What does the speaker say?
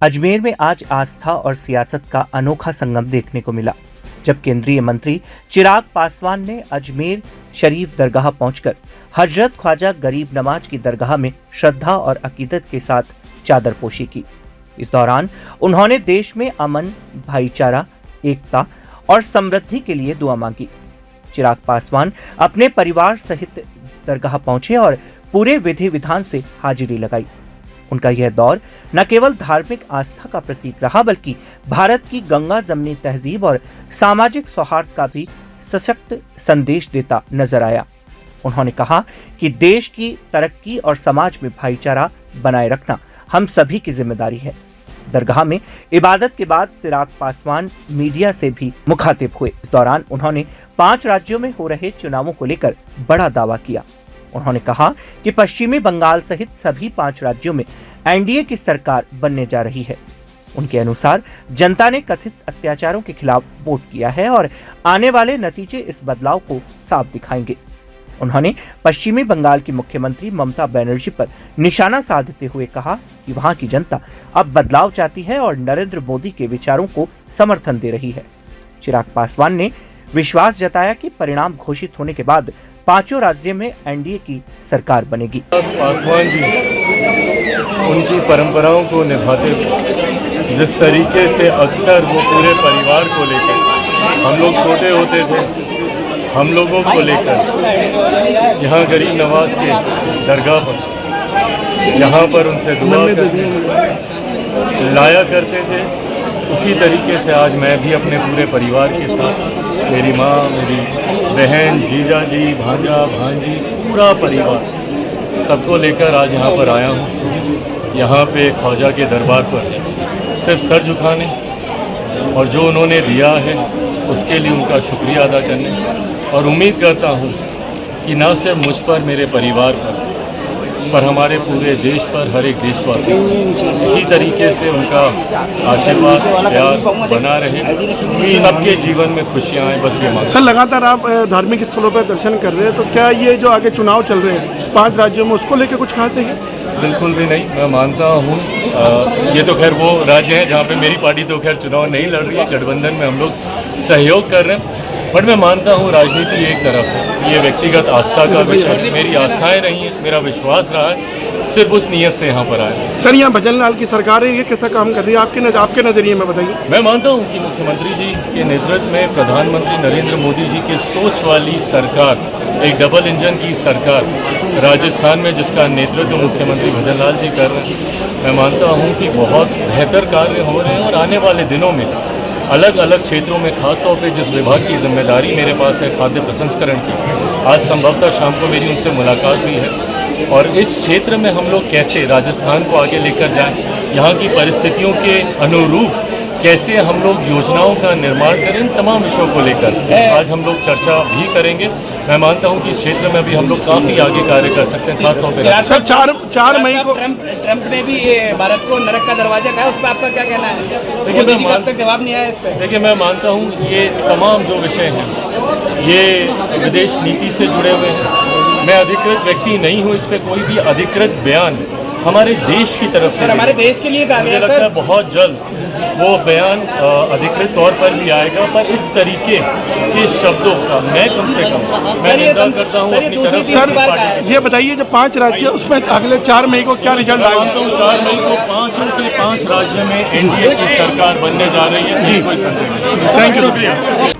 अजमेर में आज आस्था और सियासत का अनोखा संगम देखने को मिला, जब केंद्रीय मंत्री चिराग पासवान ने अजमेर शरीफ दरगाह पहुंचकर हजरत ख्वाजा गरीब नवाज की दरगाह में श्रद्धा और अकीदत के साथ चादरपोशी की। इस दौरान उन्होंने देश में अमन, भाईचारा, एकता और समृद्धि के लिए दुआ मांगी। चिराग पासवान अपने परिवार सहित दरगाह पहुंचे और पूरे विधि विधान से हाजिरी लगाई। उनका यह दौर न केवल धार्मिक आस्था का प्रतीक रहा, बल्कि भारत की गंगा जमनी तहजीब और सामाजिक सौहार्द का भी सशक्त संदेश देता नजर आया। उन्होंने कहा कि देश की तरक्की और समाज में भाईचारा बनाए रखना हम सभी की जिम्मेदारी है। दरगाह में इबादत के बाद चिराग पासवान मीडिया से भी मुखातिब हुए। इस दौरान उन्होंने 5 राज्यों में हो रहे चुनावों को लेकर बड़ा दावा किया। उन्होंने कहा कि पश्चिमी बंगाल सहित सभी 5 राज्यों में एनडीए की सरकार बनने जा रही है। उनके अनुसार जनता ने कथित अत्याचारों के खिलाफ वोट किया है और आने वाले नतीजे इस बदलाव को साफ दिखाएंगे। उन्होंने पश्चिमी बंगाल की मुख्यमंत्री ममता बनर्जी पर निशाना साधते हुए कहा कि वहां की जनता अब बदलाव चाहती है और नरेंद्र मोदी के विचारों को समर्थन दे रही है। चिराग पासवान ने विश्वास जताया कि परिणाम घोषित होने के बाद 5 राज्यों में एनडीए की सरकार बनेगी। पासवान जी उनकी परंपराओं को निभाते हुए जिस तरीके से अक्सर वो पूरे परिवार को लेकर, हम लोग छोटे होते थे, हम लोगों को लेकर यहाँ गरीब नवाज के दरगाह पर, यहाँ पर उनसे दुआ करते लाया करते थे, उसी तरीके से आज मैं भी अपने पूरे परिवार के साथ, मेरी माँ, मेरी बहन, जीजा जी, भांजा, भांजी, पूरा परिवार सबको लेकर आज यहाँ पर आया हूँ। यहाँ पे ख्वाजा के दरबार पर सिर्फ सर झुकाने और जो उन्होंने दिया है उसके लिए उनका शुक्रिया अदा करने, और उम्मीद करता हूँ कि न सिर्फ मुझ पर, मेरे परिवार पर हमारे पूरे देश पर, हर एक देशवासी इसी तरीके से उनका आशीर्वाद, प्यार बना रहे, सबके जीवन में खुशियाँ आए, बस ये मांग। सर, लगातार आप धार्मिक स्थलों पर दर्शन कर रहे हैं, तो क्या ये जो आगे चुनाव चल रहे हैं 5 राज्यों में, उसको लेकर कुछ खास है? बिल्कुल भी नहीं। मैं मानता हूँ ये तो खैर वो राज्य हैं जहाँ पे मेरी पार्टी तो खैर चुनाव नहीं लड़ रही है, गठबंधन में हम लोग सहयोग कर रहे हैं, बट मैं मानता हूँ राजनीति एक तरफ है, ये व्यक्तिगत आस्था का विषय, मेरी आस्थाएं नहीं है, मेरा विश्वास रहा है, सिर्फ उस नीयत से यहाँ पर आया। सर, यहाँ भजन लाल की सरकार है, ये कैसा काम कर रही है आपके नज़रिए में, बताइए। मैं मानता हूँ कि मुख्यमंत्री जी के नेतृत्व में प्रधानमंत्री नरेंद्र मोदी जी की सोच वाली सरकार, एक डबल इंजन की सरकार राजस्थान में, जिसका नेतृत्व मुख्यमंत्री भजन लाल जी कर रहे हैं, मैं मानता हूँ कि बहुत बेहतर कार्य हो रहे हैं। और आने वाले दिनों में अलग अलग क्षेत्रों में, खासतौर पे जिस विभाग की जिम्मेदारी मेरे पास है, खाद्य प्रसंस्करण की, आज संभवतः शाम को मेरी उनसे मुलाकात भी है, और इस क्षेत्र में हम लोग कैसे राजस्थान को आगे लेकर जाएं, यहाँ की परिस्थितियों के अनुरूप कैसे हम लोग योजनाओं का निर्माण करें, इन तमाम विषयों को लेकर आज हम लोग चर्चा भी करेंगे। मैं मानता हूं कि इस क्षेत्र में भी हम लोग काफ़ी आगे कार्य कर सकते हैं, खासतौर पर। सर, 4 मई को ट्रंप ने भी ये भारत को नरक का दरवाजा कहा, उस पर आपका क्या कहना है? मोदी जी का अब तक जवाब नहीं आया इस पर। देखिए, मैं मानता हूं ये तमाम जो विषय हैं ये विदेश नीति से जुड़े हुए हैं। मैं अधिकृत व्यक्ति नहीं हूं, इस पर कोई भी अधिकृत बयान हमारे देश की तरफ से, हमारे देश के लिए कहा गया, मुझे लगता है बहुत जल्द वो बयान अधिकृत तौर पर भी आएगा, पर इस तरीके के शब्दों का मैं कम से कम मैं निंदा करता हूँ अपनी तरफ से। सर, ये बताइए, जो 5 राज्य उसमें अगले 4 मई को क्या रिजल्ट आएगा? मानता हूँ 4 मई को 5 राज्य में एनडीए की सरकार बनने जा रही है, कोई संदेह नहीं। Thank you.